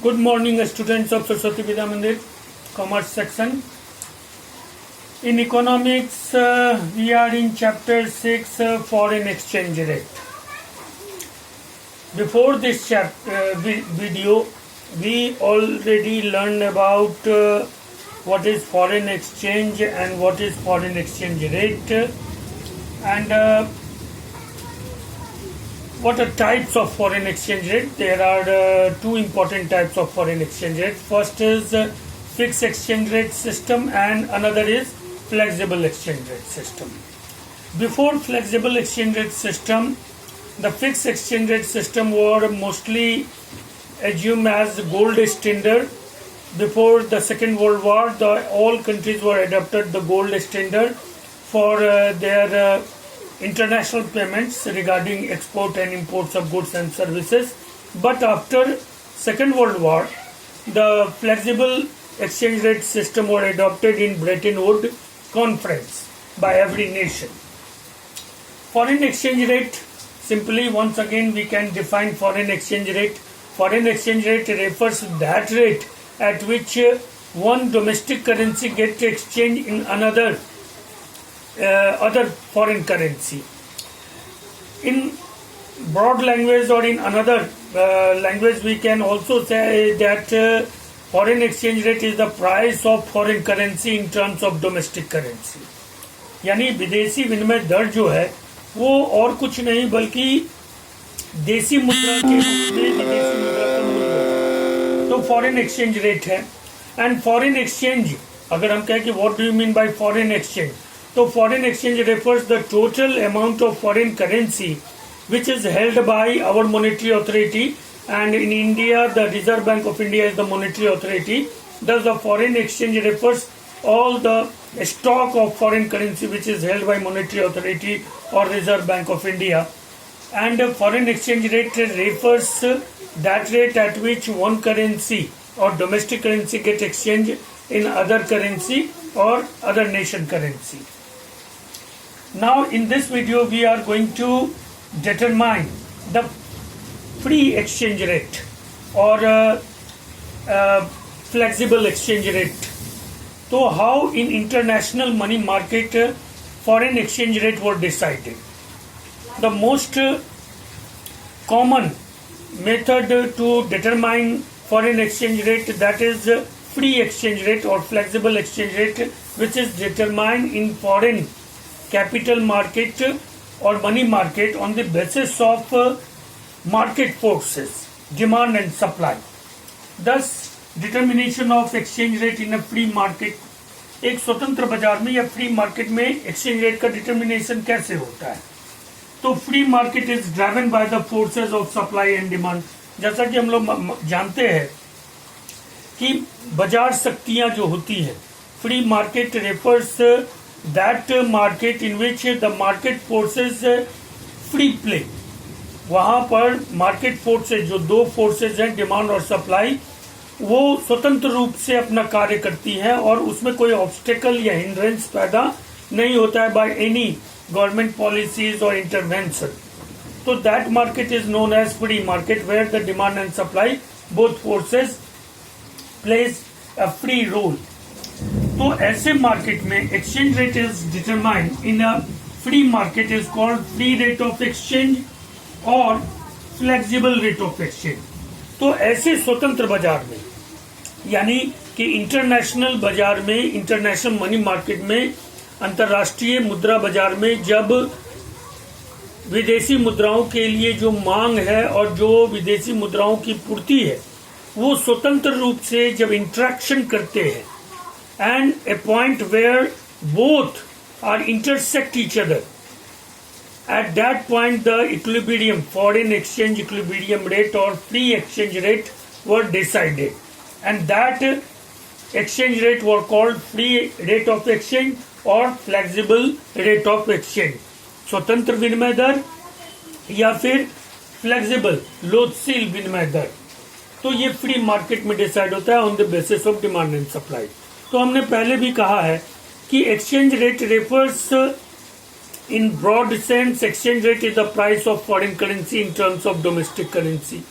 Good morning, students of Saraswati Vidya Mandir, Commerce section. In economics, we are in chapter 6, foreign exchange rate. Before this video, we already learned about what is foreign exchange and what is foreign exchange rate, and what are types of foreign exchange rate. There are two important types of foreign exchange rate. First is fixed exchange rate system and another is flexible exchange rate system. Before flexible exchange rate system, the fixed exchange rate system were mostly assumed as gold standard. Before the Second World War, all countries were adopted the gold standard for their international payments regarding export and imports of goods and services. But after Second World War, the flexible exchange rate system were adopted in Bretton Woods Conference by every nation. Foreign exchange rate, simply once again we can define foreign exchange rate. Foreign exchange rate refers to that rate at which one domestic currency gets exchanged in another other foreign currency. In broad language or in another language, we can also say that foreign exchange rate is the price of foreign currency in terms of domestic currency. यानी विदेशी विनिमय दर जो है वो और कुछ नहीं बल्कि देसी मुद्रा के रूप में विदेशी मुद्रा का मूल्य तो फॉरेन एक्सचेंज रेट है. एंड फॉरेन एक्सचेंज अगर हम कहें कि what do you mean by foreign exchange, तो foreign exchange refers the total amount of foreign currency which is held by our monetary authority, and in India the Reserve Bank of India is the monetary authority. Thus the foreign exchange refers all the stock of foreign currency which is held by monetary authority or Reserve Bank of India, and foreign exchange rate refers that rate at which one currency or domestic currency get exchanged in other currency or other nation currency. Now in this video we are going to determine the free exchange rate or flexible exchange rate. So how in international money market foreign exchange rate were decided. The most common method to determine foreign exchange rate, that is free exchange rate or flexible exchange rate, which is determined in foreign capital market or money market on the basis of market forces, demand and supply. Thus determination of exchange rate in a free market, एक स्वतंत्र बाजार में या free market में exchange rate का determination कैसे होता है. तो फ्री market is driven by the forces of supply and demand. जैसा कि हम लोग जानते हैं कि बाजार शक्तियां जो होती है, free market refers that market in which the market forces free play. वहां पर मार्केट फोर्सेस जो दो फोर्सेस हैं, डिमांड और सप्लाई, वो स्वतंत्र रूप से अपना कार्य करती हैं और उसमें कोई ऑब्स्टेकल या हिंड्रेंस पैदा नहीं होता है बाय एनी गवर्नमेंट पॉलिसीज और इंटरवेंशन. तो that market is known as free market where the demand and supply both forces plays a free role. तो ऐसे मार्केट में exchange rate is determined in a free market is called free rate of exchange और flexible rate of exchange. तो ऐसे स्वतंत्र बाजार में यानी कि इंटरनेशनल बाजार में, इंटरनेशनल मनी मार्केट में, अंतर्राष्ट्रीय मुद्रा बाजार में जब विदेशी मुद्राओं के लिए जो मांग है और जो विदेशी मुद्राओं की पूर्ति है वो स्वतंत्र रूप से जब इंटरेक्शन करते हैं and a point where both are intersect each other, at that point the equilibrium, foreign exchange equilibrium rate और free exchange rate were decided, and that exchange rate were called free rate of exchange और flexible rate of exchange. स्वतंत्र विनिमय दर या फिर flexible लोचशील विनिमय दर. तो ये free market में डिसाइड होता है on the basis of demand and supply. तो हमने पहले भी कहा है कि exchange rate refers in broad sense, exchange rate is the price of foreign currency in terms of domestic currency.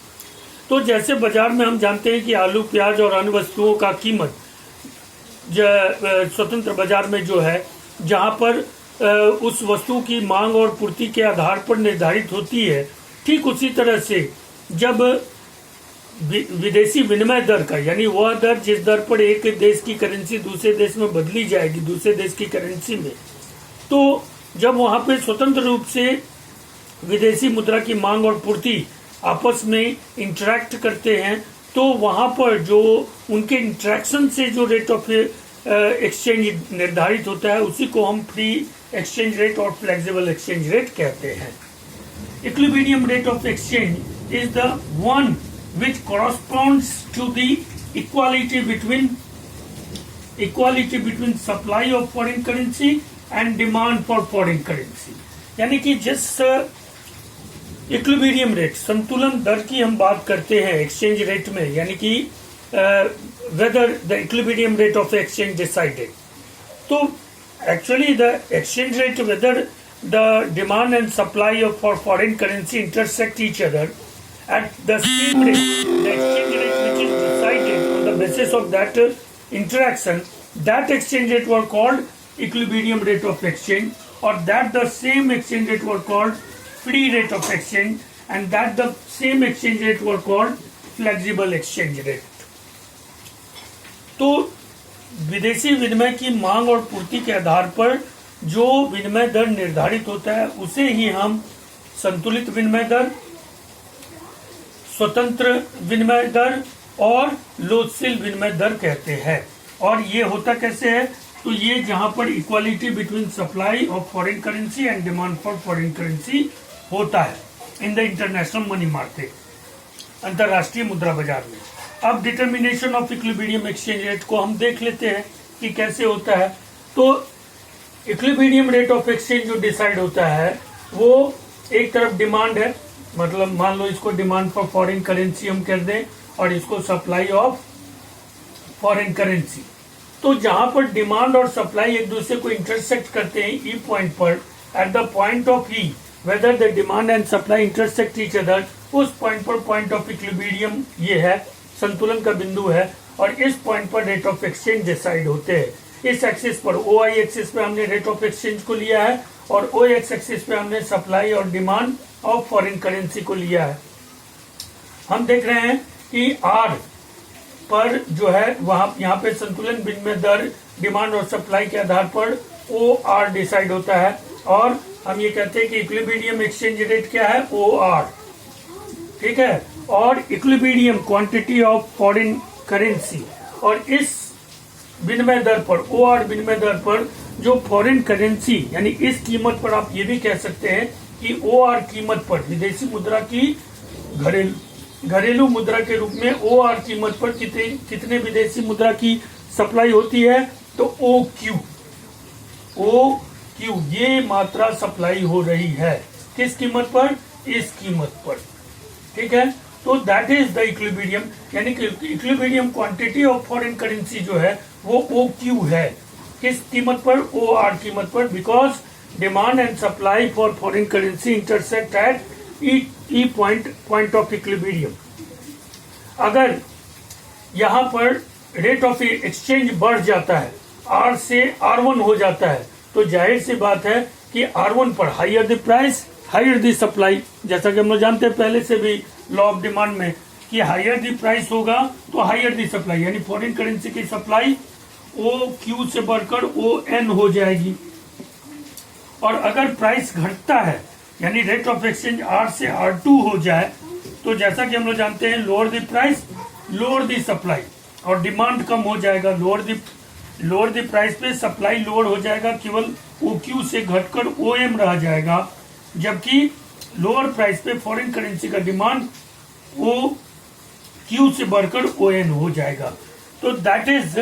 तो जैसे बाजार में हम जानते हैं कि आलू, प्याज और अन्य वस्तुओं का कीमत स्वतंत्र बाजार में जो है, जहां पर उस वस्तु की मांग और पूर्ति के आधार पर निर्धारित होती है, ठीक उसी तरह से जब विदेशी विनिमय दर का, यानी वह दर जिस दर पर एक देश की करेंसी दूसरे देश में बदली जाएगी दूसरे देश की करेंसी में, तो जब वहां पे स्वतंत्र रूप से विदेशी मुद्रा की मांग और पूर्ति आपस में इंटरेक्ट करते हैं, तो वहां पर जो उनके इंटरेक्शन से जो रेट ऑफ एक्सचेंज निर्धारित होता है, उसी को हम फ्री एक्सचेंज रेट और फ्लेक्सिबल एक्सचेंज रेट कहते हैं। Equilibrium rate of exchange is the one which corresponds to the equality between supply of foreign currency and demand for foreign currency। यानी कि जिस इक्विलिब्रियम रेट, संतुलन दर की हम बात करते हैं एक्सचेंज रेट में, यानी कि whether the equilibrium rate of exchange decided, तो actually the exchange rate whether the demand and supply of for foreign currency intersect each other at the same rate, the exchange rate which is decided on the basis of that interaction, that exchange rate were called equilibrium rate of exchange, or that the same exchange rate were called free rate of exchange, and that the same exchange rate were called flexible exchange rate। तो विदेशी विनिमय की मांग और पूर्ति के आधार पर जो विनिमय दर निर्धारित होता है, उसे ही हम संतुलित विनिमय दर, स्वतंत्र विनिमय दर और लोचशील विनिमय दर कहते हैं। और ये होता कैसे है, तो ये जहां पर equality between supply of foreign currency and demand for foreign currency होता है in the international money market, अंतरराष्ट्रीय मुद्रा बाजार में। अब determination of equilibrium exchange rate को हम देख लेते हैं कि कैसे होता है। तो इक्विलिब्रियम रेट ऑफ एक्सचेंज जो डिसाइड होता है, वो एक तरफ डिमांड है, मतलब मान लो इसको डिमांड फॉर फॉरेन करेंसी हम कर दें और इसको सप्लाई ऑफ फॉरेन करेंसी। तो जहां पर डिमांड और सप्लाई एक दूसरे को इंटरसेक्ट करते हैं ई पॉइंट पर, at the point of E weather the demand and supply intersect each other, उस पॉइंट पर पॉइंट ऑफ इक्विलिब्रियम ये है, संतुलन का बिंदु है, और इस पॉइंट पर रेट ऑफ एक्सचेंज डिसाइड होते हैं। इस एक्सिस पर OI एक्सिस पे हमने रेट ऑफ एक्सचेंज को लिया है और OX एक्सिस पे हमने सप्लाई और डिमांड ऑफ फॉरेन करेंसी को लिया है। हम देख रहे हैं कि R पर जो है वहां यहाँ पे संतुलन विनिमय दर डिमांड और सप्लाई के आधार पर OR डिसाइड होता है, और हम ये कहते हैं कि इक्विलिब्रियम एक्सचेंज रेट क्या है, OR, ठीक है। और equilibrium quantity of foreign currency, और इस विनिमय दर पर, OR विनिमय दर पर जो फॉरेन करेंसी, यानी इस कीमत पर आप ये भी कह सकते हैं कि OR कीमत पर, विदेशी मुद्रा की घरेलू मुद्रा के रूप में OR कीमत पर कितने विदेशी मुद्रा की सप्लाई होती है, तो OQ ये मात्रा सप्लाई हो रही है, किस कीमत पर, इस कीमत पर, ठीक है। तो दैट इज द इक्विलिब्रियम, यानी कि equilibrium quantity of foreign currency जो है वो OQ है, किस कीमत पर, OR कीमत पर, because demand and supply for foreign currency intersect at E point of equilibrium. अगर यहाँ पर रेट ऑफ एक्सचेंज बढ़ जाता है, R से R1 हो जाता है, तो जाहिर सी बात है कि R1 पर higher the price higher the supply, जैसा कि हम लोग जानते हैं पहले से भी लॉ ऑफ डिमांड में कि हायर द प्राइस होगा तो हायर द सप्लाई, यानी फॉरेन करेंसी की सप्लाई OQ से बढ़कर ON हो जाएगी। और अगर प्राइस घटता है, यानी रेट ऑफ एक्सचेंज R से R2 हो जाए, तो जैसा कि हम लोग जानते हैं lower the price lower the supply, और डिमांड कम हो जाएगा, लोअर द प्राइस पे सप्लाई लोअर हो जाएगा, केवल OQ से घटकर OM रह जाएगा, जबकि लोअर प्राइस पे फॉरेन करेंसी का डिमांड OQ से बढ़कर ON हो जाएगा। तो that is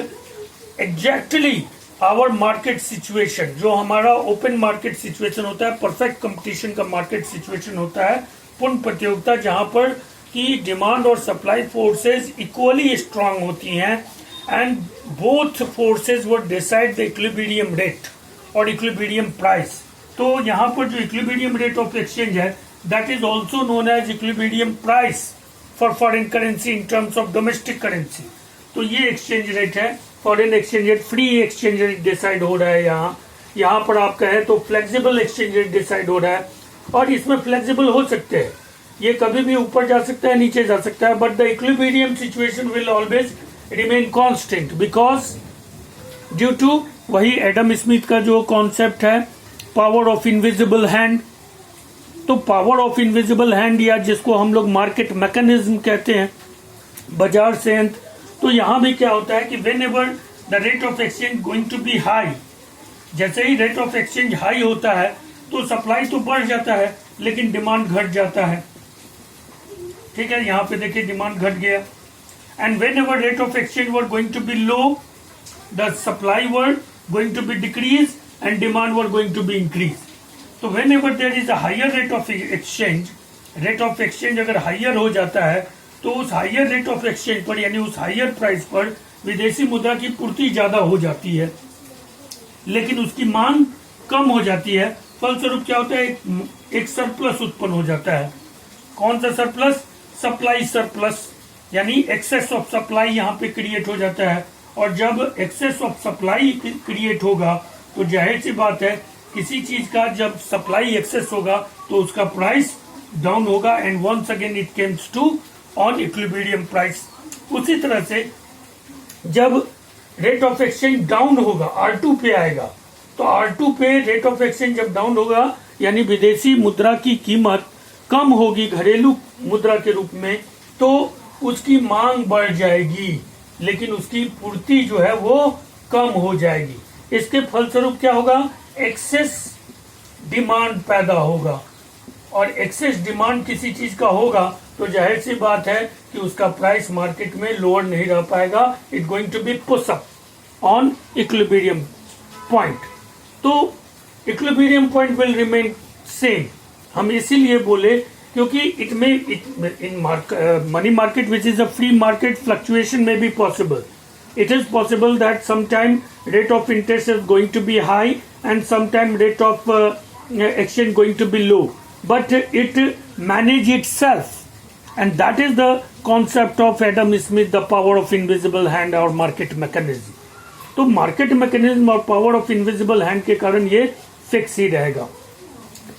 exactly our market situation, जो हमारा ओपन मार्केट सिचुएशन होता है, परफेक्ट कंपटीशन का मार्केट सिचुएशन होता है, पूर्ण प्रतियोगिता, जहां पर कि डिमांड और सप्लाई फोर्सेस इक्वली स्ट्रांग होती हैं, एंड बोथ फोर्सेस वो डिसाइड द इक्विलिब्रियम रेट और इक्विलिब्रियम प्राइस। तो यहाँ पर जो इक्विलिब्रियम रेट ऑफ एक्सचेंज है, that is also known as equilibrium price, for foreign currency in terms of domestic currency. तो ये एक्सचेंज रेट है, foreign exchange rate, free exchange rate decide हो रहा है। यहाँ पर आप कहें तो फ्लेक्सिबल एक्सचेंज रेट डिसाइड हो रहा है, और इसमें फ्लेक्सिबल हो सकते हैं, ये कभी भी ऊपर जा सकता है, नीचे जा सकता है, but the equilibrium situation will always remain constant because due to वही एडम स्मिथ का जो कॉन्सेप्ट है पावर ऑफ इनविजिबल हैंड। तो पावर ऑफ इनविजिबल हैंड, या जिसको हम लोग मार्केट मैकेनिज्म कहते हैं, बाजार संयंत्र। तो यहां भी क्या होता है कि whenever the rate of exchange going to be high, जैसे ही रेट ऑफ एक्सचेंज हाई होता है तो सप्लाई तो बढ़ जाता है लेकिन डिमांड घट जाता है। ठीक है, यहां पे देखिए डिमांड घट गया। And whenever rate of exchange were going to be low, the supply were going to be decrease and demand were going to be increase. तो whenever there is a higher rate of exchange, rate of exchange अगर higher हो जाता है तो उस higher rate of exchange पर, यानी उस हायर प्राइस पर विदेशी मुद्रा की पूर्ति ज्यादा हो जाती है लेकिन उसकी मांग कम हो जाती है। फलस्वरूप क्या होता है, एक सरप्लस उत्पन्न हो जाता है। कौन सा सरप्लस? सप्लाई सरप्लस, यानी एक्सेस ऑफ सप्लाई यहाँ पे क्रिएट हो जाता है। और जब एक्सेस ऑफ सप्लाई क्रिएट होगा तो जाहिर सी बात है किसी चीज का जब सप्लाई एक्सेस होगा तो उसका प्राइस डाउन होगा, and once again it comes to on equilibrium price. उसी तरह से जब रेट ऑफ एक्सचेंज डाउन होगा, R2 पे आएगा, तो R2 पे रेट ऑफ एक्सचेंज जब डाउन होगा यानी विदेशी मुद्रा की कीमत कम होगी घरेलू मुद्रा के रूप में, तो उसकी मांग बढ़ जाएगी लेकिन उसकी पूर्ति जो है वो कम हो जाएगी। इसके फलस्वरूप क्या होगा, एक्सेस डिमांड पैदा होगा, और एक्सेस डिमांड किसी चीज का होगा तो जाहिर सी बात है कि उसका प्राइस मार्केट में लोअर नहीं रह पाएगा, it going to be push up on equilibrium point. तो equilibrium point will remain same. हम इसीलिए बोले क्योंकि in money market which is a free market, fluctuation में बी पॉसिबल। It is possible that sometime rate of interest is going to be high and sometime rate of exchange going to be low, but it manage itself, and that is the concept of Adam Smith, the power of invisible hand or market mechanism. तो market mechanism और power of invisible hand के कारण ये fix ही रहेगा।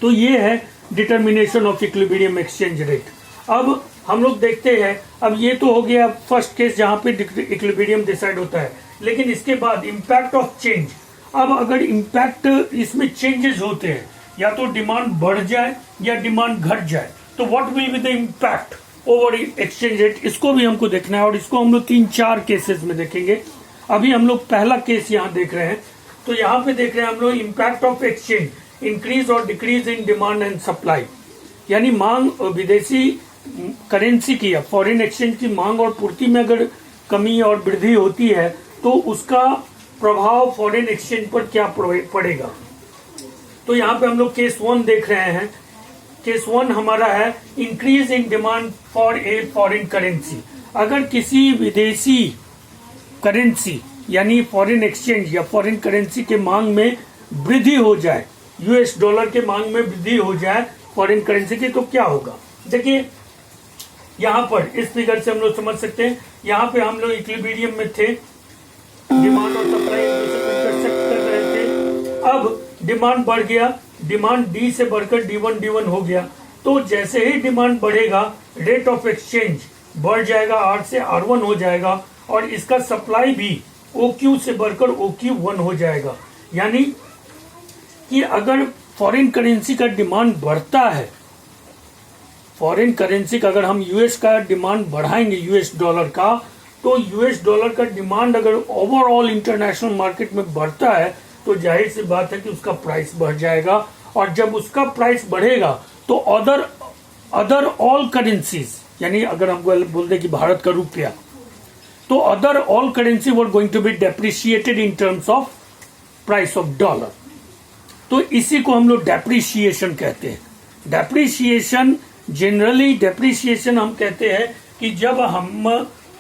तो ये है determination of equilibrium exchange rate. अब हम लोग देखते हैं, अब ये तो हो गया फर्स्ट केस जहां पे इक्विलिब्रियम डिसाइड होता है, लेकिन इसके बाद इम्पैक्ट ऑफ चेंज। अब अगर इम्पैक्ट इसमें चेंजेस होते हैं, या तो डिमांड बढ़ जाए या डिमांड घट जाए, तो what will be the impact over exchange rate, इसको भी हमको देखना है। और इसको हम लोग 3-4 केसेस में देखेंगे। अभी हम लोग पहला केस यहाँ देख रहे हैं, तो यहाँ पे देख रहे हैं हम लोग इम्पैक्ट ऑफ एक्सचेंज, इंक्रीज और decrease in demand and supply, यानी मांग विदेशी करेंसी की या फॉरेन एक्सचेंज की मांग और पूर्ति में अगर कमी और वृद्धि होती है तो उसका प्रभाव फॉरेन एक्सचेंज पर क्या पड़ेगा। तो यहाँ पे हम लोग केस 1 देख रहे हैं। केस 1 हमारा है increase in demand for a foreign currency. अगर किसी विदेशी करेंसी यानी फॉरेन एक्सचेंज या फॉरेन करेंसी के मांग में वृद्धि हो जाए, US डॉलर के मांग में वृद्धि हो जाए फॉरेन करेंसी की, तो क्या होगा। देखिए यहाँ पर इस फिगर से हम लोग समझ सकते हैं, यहाँ पे हम लोग इक्विलिब्रियम में थे, डिमांड और सप्लाई इंटरसेक्ट कर रहे थे। अब डिमांड बढ़ गया, डिमांड D से बढ़कर D1 हो गया, तो जैसे ही डिमांड बढ़ेगा रेट ऑफ एक्सचेंज बढ़ जाएगा, R से R1 हो जाएगा, और इसका सप्लाई भी OQ से बढ़कर OQ1 हो जाएगा। यानी कि अगर फॉरेन करेंसी का डिमांड बढ़ता है, फॉरेन करेंसी का अगर हम US का डिमांड बढ़ाएंगे US डॉलर का, तो US डॉलर का डिमांड अगर ओवरऑल इंटरनेशनल मार्केट में बढ़ता है तो जाहिर सी बात है कि उसका प्राइस बढ़ जाएगा, और जब उसका प्राइस बढ़ेगा तो अदर ऑल करेंसीज, यानी अगर हम बोल दें कि भारत का रुपया, तो other all currency were going to be depreciated in terms of price of dollar. तो इसी को हम लोग डेप्रिशिएशन कहते हैं। डेप्रिशिएशन जनरली डेप्रिशिएशन हम कहते हैं कि जब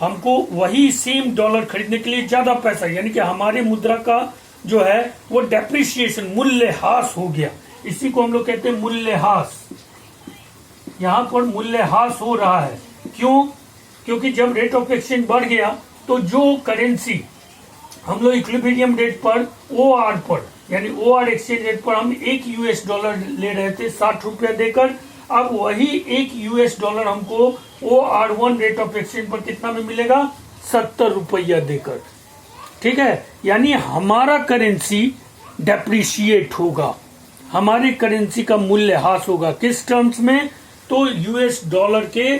हमको वही सेम डॉलर खरीदने के लिए ज्यादा पैसा, यानी कि हमारे मुद्रा का जो है वो डेप्रिशिएशन मूल्यह्रास हो गया, इसी को हम लोग कहते हैं मूल्यह्रास। यहाँ पर मूल्यह्रास हो रहा है, क्यों? क्योंकि जब रेट ऑफ एक्सचेंज बढ़ गया तो जो करेंसी हम लोग इक्विलिब्रियम रेट पर OR पर यानी OR एक्सचेंज रेट पर हम $1 ले रहे थे 60 रुपया देकर, अब वही $1 हमको OR1 रेट ऑफ एक्सचेंज पर कितना में मिलेगा? 70 रुपया देकर। ठीक है, यानी हमारा करेंसी डेप्रिशिएट होगा, हमारे करेंसी का मूल्य ह्रास होगा। किस टर्म्स में? तो $, के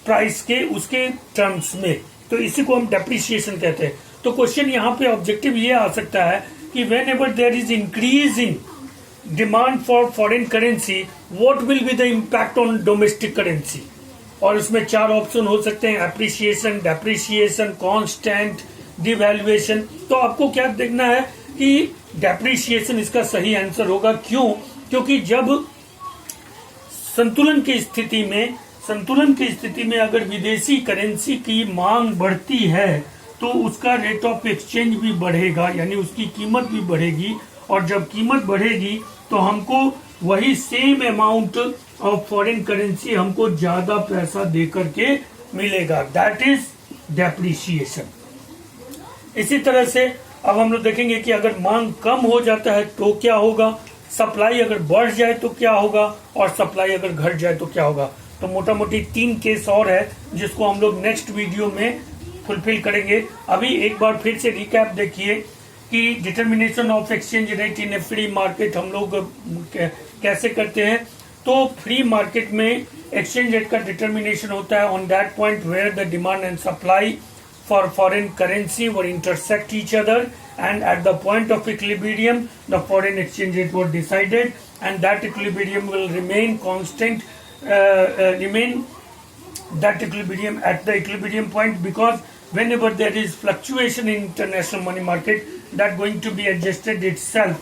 प्राइस के उसके टर्म्स में, तो इसी को हम डेप्रिशिएशन कहते हैं। तो क्वेश्चन यहाँ पे ऑब्जेक्टिव ये आ सकता है कि whenever there is increase in demand for foreign currency what will be the impact on domestic currency. और उसमें 4 ऑप्शन हो सकते हैं, एप्रिसिएशन, डेप्रिसिएशन, कांस्टेंट, डिवैल्यूएशन। तो आपको क्या देखना है कि डेप्रिसिएशन इसका सही आंसर होगा। क्यों? क्योंकि जब संतुलन की स्थिति में अगर विदेशी करेंसी की मांग बढ़ती है तो उसका रेट ऑफ एक्सचेंज भी बढ़ेगा, यानी उसकी कीमत भी बढ़ेगी। और जब कीमत बढ़ेगी तो हमको वही same amount of foreign currency हमको ज्यादा पैसा दे करके मिलेगा, दैट इज डेप्रिसिएशन। इसी तरह से अब हम लोग देखेंगे कि अगर मांग कम हो जाता है तो क्या होगा, सप्लाई अगर बढ़ जाए तो क्या होगा, और सप्लाई अगर घट जाए तो क्या होगा। तो मोटा मोटी 3 केस और है जिसको हम लोग नेक्स्ट वीडियो में फुलफिल करेंगे। अभी एक बार फिर से रिकैप देखिए कि determination of exchange rate in a free market हम लोग कैसे करते हैं। तो फ्री मार्केट में एक्सचेंज रेट का डिटर्मिनेशन होता है on that point where the demand and supply for foreign currency will intersect each other, and at the point of equilibrium the foreign exchange rate was decided, and that equilibrium will remain constant, remain that equilibrium at the equilibrium point, because whenever there is fluctuation in international money market that going to be adjusted itself.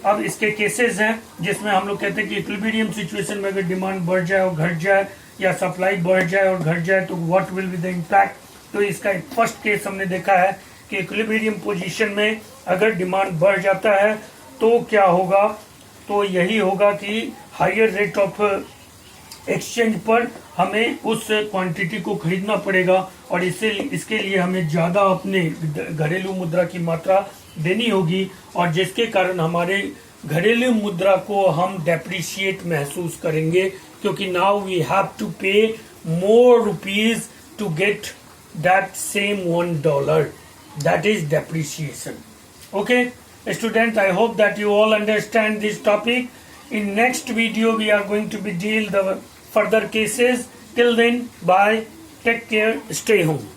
अब इसके cases हैं जिसमें हम लोग कहते हैं कि equilibrium situation में अगर डिमांड बढ़ जाए और घट जाए या सप्लाई बढ़ जाए और घट जाए तो what will be the impact. तो इसका फर्स्ट केस हमने देखा है कि इक्विलिब्रियम पोजीशन में अगर डिमांड बढ़ जाता है तो क्या होगा, तो यही होगा कि हायर रेट ऑफ एक्सचेंज पर हमें उस क्वांटिटी को खरीदना पड़ेगा और इसके लिए हमें ज़्यादा अपने घरेलू मुद्रा की मात्रा देनी होगी, और जिसके कारण हमारे घरेलू मुद्रा को हम डेप्रिशिएट महसूस करेंगे, क्योंकि now we have to pay more rupees to get that same $1, that is depreciation. Okay students, I hope that you all understand this topic. In next video we are going to be deal the further cases. Till then, bye, take care, stay home.